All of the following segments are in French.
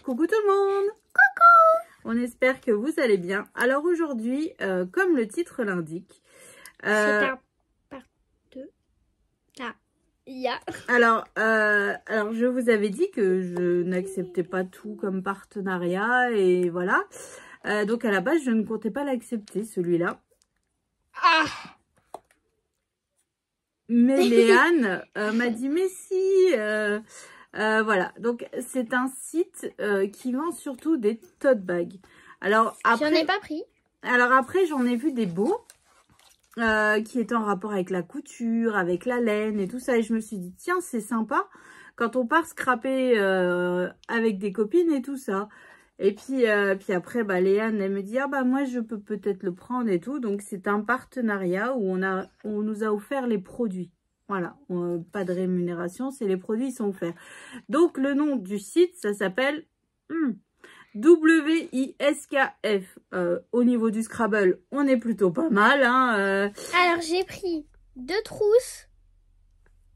Coucou tout le monde. Coucou. On espère que vous allez bien. Alors aujourd'hui, comme le titre l'indique, c'est un part 2. Alors je vous avais dit que je n'acceptais pas tout comme partenariat et voilà. Donc à la base, je ne comptais pas l'accepter celui-là. Mais Léane m'a dit mais si. Voilà, donc c'est un site qui vend surtout des tote bags. Alors après, j'en ai pas pris. Alors après, j'en ai vu des beaux qui étaient en rapport avec la couture, avec la laine et tout ça. Et je me suis dit, tiens, c'est sympa quand on part scraper avec des copines et tout ça. Et puis après, bah, Léane, elle me dit, ah bah moi, je peux peut-être le prendre et tout. Donc, c'est un partenariat où on nous a offert les produits. Voilà, pas de rémunération, c'est les produits, ils sont offerts. Donc, le nom du site, ça s'appelle WISKF. Au niveau du Scrabble, on est plutôt pas mal. Hein, Alors, j'ai pris 2 trousses,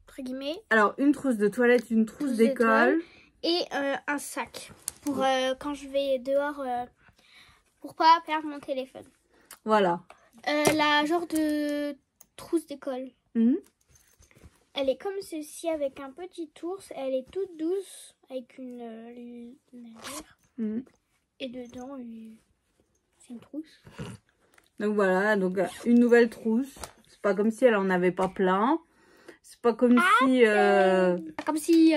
entre guillemets. Alors, une trousse de toilette, une trousse d'école. Et un sac pour quand je vais dehors, pour pas perdre mon téléphone. Voilà. La genre de trousse d'école. Elle est comme ceci avec un petit ours. Elle est toute douce avec une lanière. Et dedans, c'est une trousse. Donc voilà, donc une nouvelle trousse. C'est pas comme si elle en avait pas plein. C'est pas comme si... Comme si...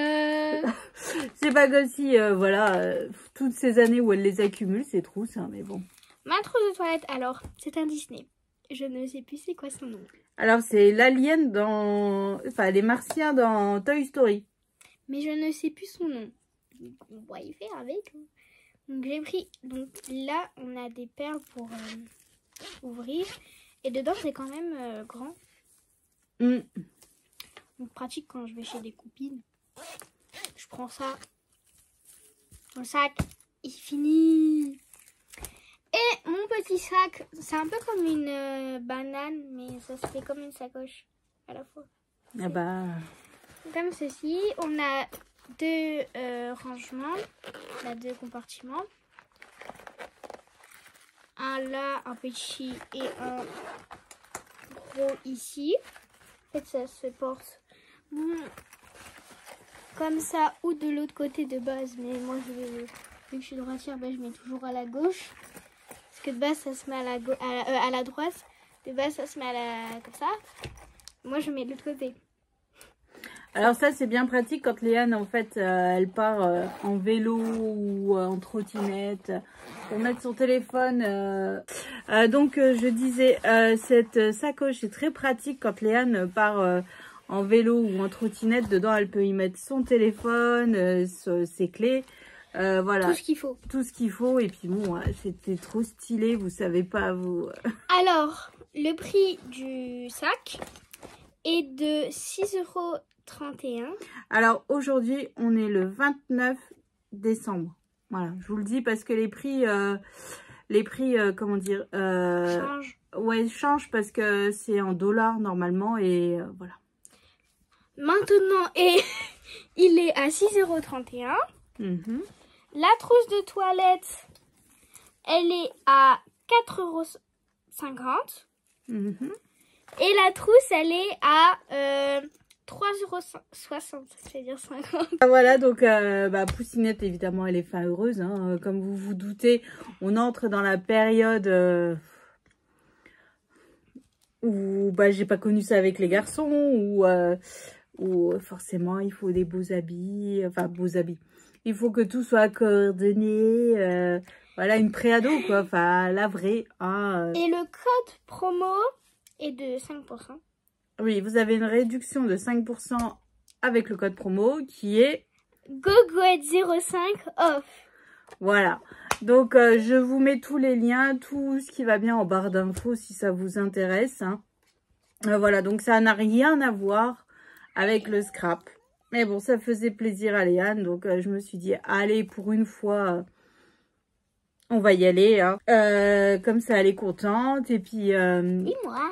c'est pas comme si, voilà, toutes ces années où elle les accumule, ces trousses, hein, mais bon. Ma trousse de toilette, alors, c'est un Disney. Je ne sais plus c'est quoi son nom. Alors, c'est l'alien dans... Enfin, les martiens dans Toy Story. Mais je ne sais plus son nom. On va y faire avec. Donc, j'ai pris... Donc, là, on a des perles pour ouvrir. Et dedans, c'est quand même grand. Donc, pratique quand je vais chez des copines. Je prends ça dans le sac. Il finit. Et mon petit sac, c'est un peu comme une banane, mais ça se fait comme une sacoche à la fois. Ah bah... Comme ceci, on a 2 rangements, on a 2 compartiments. Un là, un petit et un gros ici. En fait, ça se porte comme ça ou de l'autre côté de base. Mais moi, vu que je suis droitière, ben, je mets toujours à la gauche. Parce que de base, ça se met à la droite. De base, ça se met comme ça. Moi, je mets de l'autre côté. Alors ça, c'est bien pratique quand Léane, en fait, elle part en vélo ou en trottinette pour mettre son téléphone. Donc, je disais, cette sacoche est très pratique quand Léane part en vélo ou en trottinette. Dedans, elle peut y mettre son téléphone, ses clés. Voilà. Tout ce qu'il faut. Tout ce qu'il faut. Et puis bon, c'était trop stylé, vous savez pas, vous. Alors, le prix du sac est de 6,31 €. Alors aujourd'hui, on est le 29 décembre. Voilà, je vous le dis parce que les prix comment dire, change. Ouais, changent parce que c'est en dollars normalement et voilà. Maintenant, il est à 6,31 €. La trousse de toilette, elle est à 4,50 €. Et la trousse, elle est à 3,60 €, c'est-à-dire 50. Voilà, donc Poussinette, évidemment, elle est fin heureuse. Hein, comme vous vous doutez, on entre dans la période où j'ai pas connu ça avec les garçons, où forcément il faut des beaux habits, enfin beaux habits. Il faut que tout soit coordonné, voilà, une préado quoi, enfin la vraie. Hein, Et le code promo est de 5%. Oui, vous avez une réduction de 5% avec le code promo qui est GoGoet05 off. Voilà. Donc, je vous mets tous les liens, tout ce qui va bien en barre d'infos si ça vous intéresse. Hein. Voilà, donc ça n'a rien à voir avec le scrap. Mais bon, ça faisait plaisir à Léane. Donc, je me suis dit, allez, pour une fois, on va y aller. Hein. Comme ça, elle est contente. Et puis... Et moi.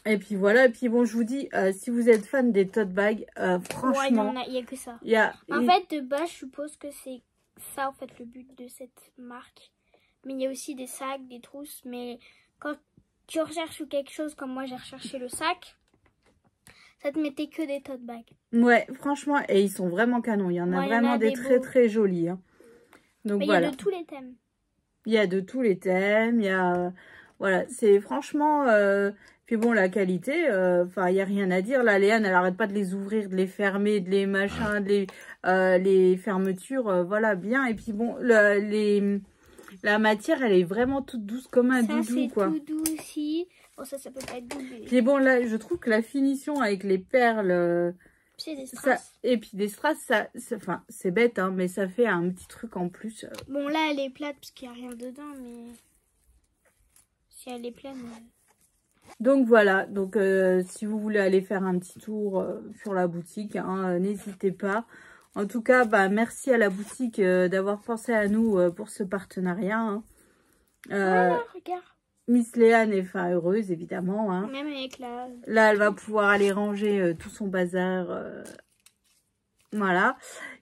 Et puis voilà, et puis bon, je vous dis, si vous êtes fan des tote bags, franchement... Ouais, il n'y a que ça. En fait, de base, je suppose que c'est ça en fait le but de cette marque. Mais il y a aussi des sacs, des trousses. Mais quand tu recherches quelque chose comme moi j'ai recherché le sac, ça te mettait que des tote bags. Ouais, franchement, et ils sont vraiment canons. Il y en a vraiment des très beaux. très jolis. Hein. Donc mais voilà. Il y a de tous les thèmes. Il y a de tous les thèmes. Il y a voilà, c'est franchement. Puis bon, la qualité, enfin, il n'y a rien à dire. Là, Léane, elle n'arrête pas de les ouvrir, de les fermer, de les machins, de les fermetures, voilà, bien. Et puis bon, la matière, elle est vraiment toute douce comme un doudou, quoi. Ça, c'est tout doux aussi. Bon, ça peut pas être doux. Mais... Puis bon, là, je trouve que la finition avec les perles... c'est des strass. Et puis des strass, enfin, c'est bête, hein, mais ça fait un petit truc en plus. Bon, là, elle est plate parce qu'il n'y a rien dedans, mais... si elle est pleine... Donc voilà, donc si vous voulez aller faire un petit tour sur la boutique, hein, n'hésitez pas. En tout cas, bah, merci à la boutique d'avoir pensé à nous pour ce partenariat. Hein. Voilà, regarde. Miss Léane est fin heureuse, évidemment. Hein. Même avec la... Là, elle va pouvoir aller ranger tout son bazar. Voilà.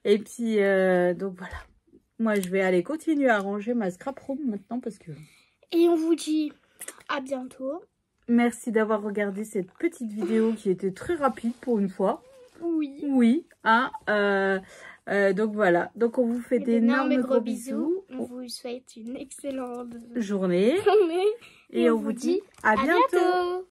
Et puis, donc voilà. Moi, je vais aller continuer à ranger ma scrap room maintenant parce que... Et on vous dit à bientôt. Merci d'avoir regardé cette petite vidéo qui était très rapide pour une fois. Oui. Oui. Hein, donc voilà. Donc on vous fait d'énormes gros bisous. On vous souhaite une excellente journée. Et on vous dit à bientôt.